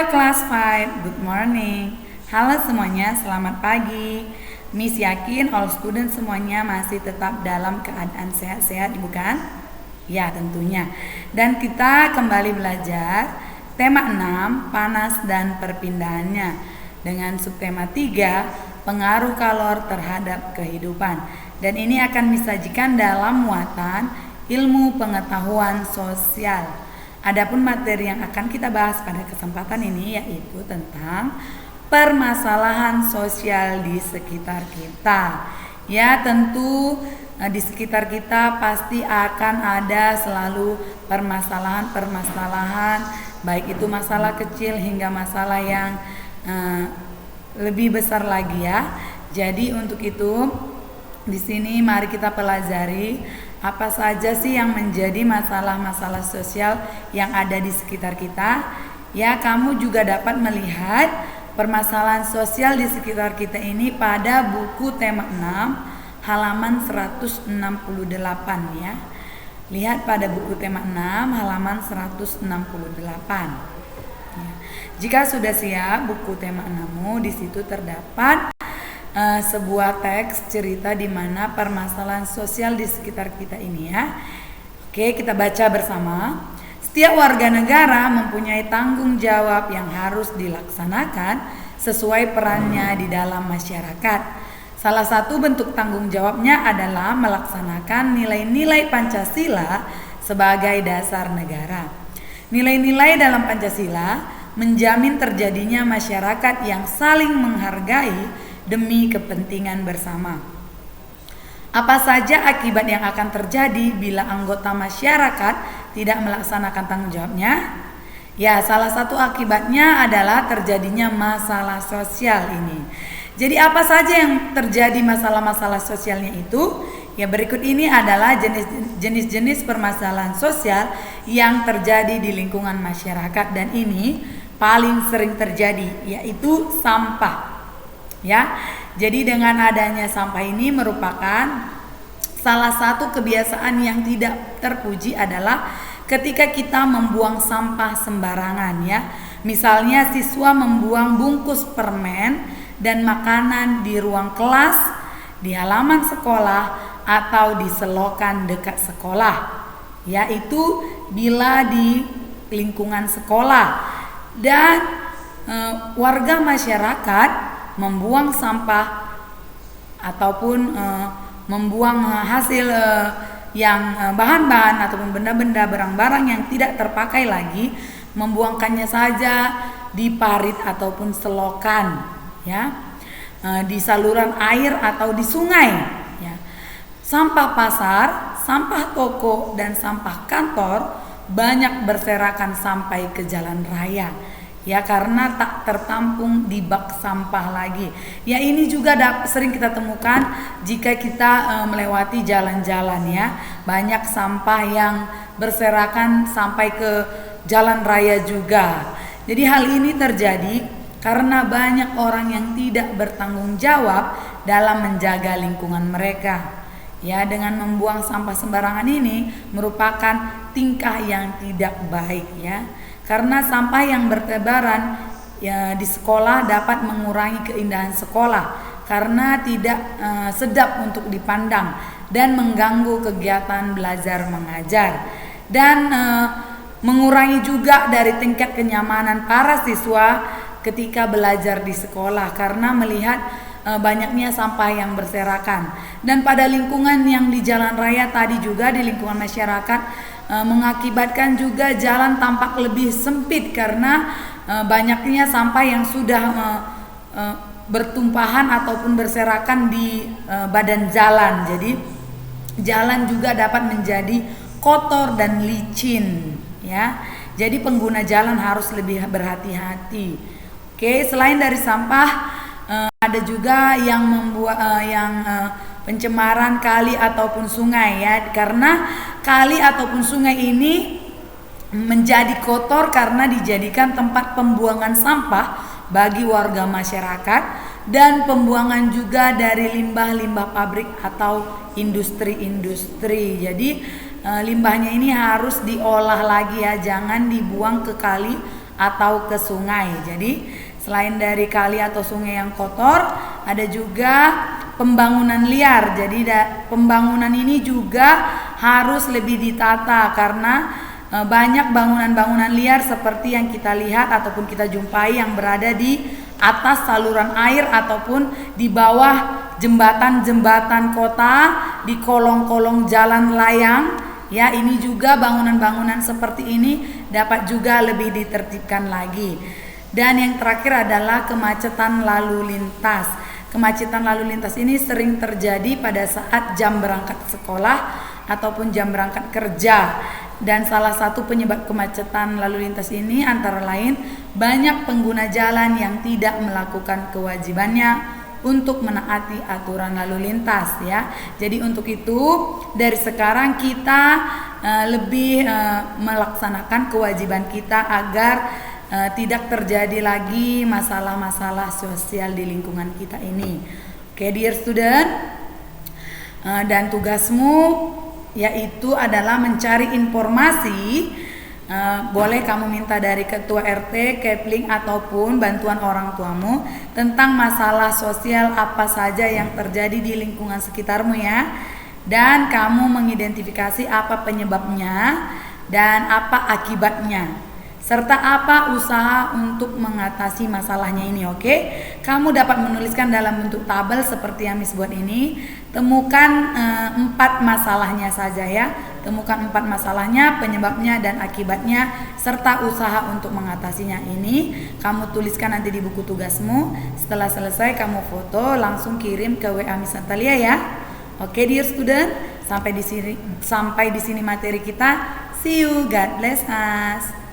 Class 5, good morning. Halo semuanya, selamat pagi. Miss yakin all student semuanya masih tetap dalam keadaan sehat-sehat, bukan? Ya, tentunya. Dan kita kembali belajar tema 6, panas dan perpindahannya, dengan subtema 3, pengaruh kalor terhadap kehidupan. Dan ini akan disajikan dalam muatan ilmu pengetahuan sosial. Adapun materi yang akan kita bahas pada kesempatan ini yaitu tentang permasalahan sosial di sekitar kita. Ya, tentu di sekitar kita pasti akan ada selalu permasalahan-permasalahan, baik itu masalah kecil hingga masalah yang lebih besar lagi ya. Jadi untuk itu di sini mari kita pelajari apa saja sih yang menjadi masalah-masalah sosial yang ada di sekitar kita. Ya, kamu juga dapat melihat permasalahan sosial di sekitar kita ini pada buku tema 6 halaman 168 ya. Lihat pada buku tema 6 halaman 168. Ya. Jika sudah siap buku tema 6-mu, di situ terdapat sebuah teks cerita di mana permasalahan sosial di sekitar kita ini ya. Oke, kita baca bersama. Setiap warga negara mempunyai tanggung jawab yang harus dilaksanakan sesuai perannya di dalam masyarakat. Salah satu bentuk tanggung jawabnya adalah melaksanakan nilai-nilai Pancasila sebagai dasar negara. Nilai-nilai dalam Pancasila menjamin terjadinya masyarakat yang saling menghargai demi kepentingan bersama. Apa saja akibat yang akan terjadi bila anggota masyarakat tidak melaksanakan tanggung jawabnya? Ya, salah satu akibatnya adalah terjadinya masalah sosial ini. Jadi apa saja yang terjadi masalah-masalah sosialnya itu? Ya, berikut ini adalah jenis-jenis permasalahan sosial yang terjadi di lingkungan masyarakat dan ini paling sering terjadi, yaitu sampah. Ya, jadi dengan adanya sampah ini merupakan salah satu kebiasaan yang tidak terpuji adalah ketika kita membuang sampah sembarangan ya. Misalnya siswa membuang bungkus permen dan makanan di ruang kelas, di halaman sekolah atau di selokan dekat sekolah. Yaitu bila di lingkungan sekolah dan warga masyarakat membuang sampah ataupun membuang hasil yang bahan-bahan ataupun benda-benda barang-barang yang tidak terpakai lagi, membuangkannya saja di parit ataupun selokan ya, di saluran air atau di sungai ya. Sampah pasar, sampah toko dan sampah kantor banyak berserakan sampai ke jalan raya. Ya, karena tak tertampung di bak sampah lagi. Ya, ini juga sering kita temukan jika kita melewati jalan-jalan ya. Banyak sampah yang berserakan sampai ke jalan raya juga. Jadi hal ini terjadi karena banyak orang yang tidak bertanggung jawab dalam menjaga lingkungan mereka. Ya, dengan membuang sampah sembarangan ini merupakan tingkah yang tidak baik ya. Karena sampah yang bertebaran ya, di sekolah dapat mengurangi keindahan sekolah karena tidak sedap untuk dipandang dan mengganggu kegiatan belajar mengajar dan mengurangi juga dari tingkat kenyamanan para siswa ketika belajar di sekolah karena melihat banyaknya sampah yang berserakan. Dan pada lingkungan yang di jalan raya tadi juga di lingkungan masyarakat mengakibatkan juga jalan tampak lebih sempit karena banyaknya sampah yang sudah bertumpahan ataupun berserakan di badan jalan. Jadi jalan juga dapat menjadi kotor dan licin ya. Jadi pengguna jalan harus lebih berhati-hati. Oke, selain dari sampah ada juga yang membuat pencemaran kali ataupun sungai ya, karena kali ataupun sungai ini menjadi kotor karena dijadikan tempat pembuangan sampah bagi warga masyarakat dan pembuangan juga dari limbah-limbah pabrik atau industri-industri. Jadi limbahnya ini harus diolah lagi ya, jangan dibuang ke kali atau ke sungai. Jadi selain dari kali atau sungai yang kotor, ada juga pembangunan liar. Jadi pembangunan ini juga harus lebih ditata karena banyak bangunan-bangunan liar seperti yang kita lihat ataupun kita jumpai yang berada di atas saluran air ataupun di bawah jembatan-jembatan kota, di kolong-kolong jalan layang. Ya, ini juga bangunan-bangunan seperti ini dapat juga lebih ditertibkan lagi. Dan yang terakhir adalah kemacetan lalu lintas. Kemacetan lalu lintas ini sering terjadi pada saat jam berangkat sekolah ataupun jam berangkat kerja. Dan salah satu penyebab kemacetan lalu lintas ini antara lain banyak pengguna jalan yang tidak melakukan kewajibannya untuk menaati aturan lalu lintas ya. Jadi untuk itu dari sekarang kita lebih melaksanakan kewajiban kita agar tidak terjadi lagi masalah-masalah sosial di lingkungan kita ini. Oke, dear student, dan tugasmu yaitu adalah mencari informasi. Boleh kamu minta dari ketua RT, Kepling ataupun bantuan orang tuamu tentang masalah sosial apa saja yang terjadi di lingkungan sekitarmu ya. Dan kamu mengidentifikasi apa penyebabnya dan apa akibatnya, serta apa usaha untuk mengatasi masalahnya ini. Oke, kamu dapat menuliskan dalam bentuk tabel seperti yang Miss buat ini. Temukan 4 masalahnya saja ya. Temukan 4 masalahnya, penyebabnya dan akibatnya, serta usaha untuk mengatasinya. Ini kamu tuliskan nanti di buku tugasmu. Setelah selesai kamu foto, langsung kirim ke WA Miss Natalia ya. Oke, dear student, sampai di sini materi kita. See you, God bless us.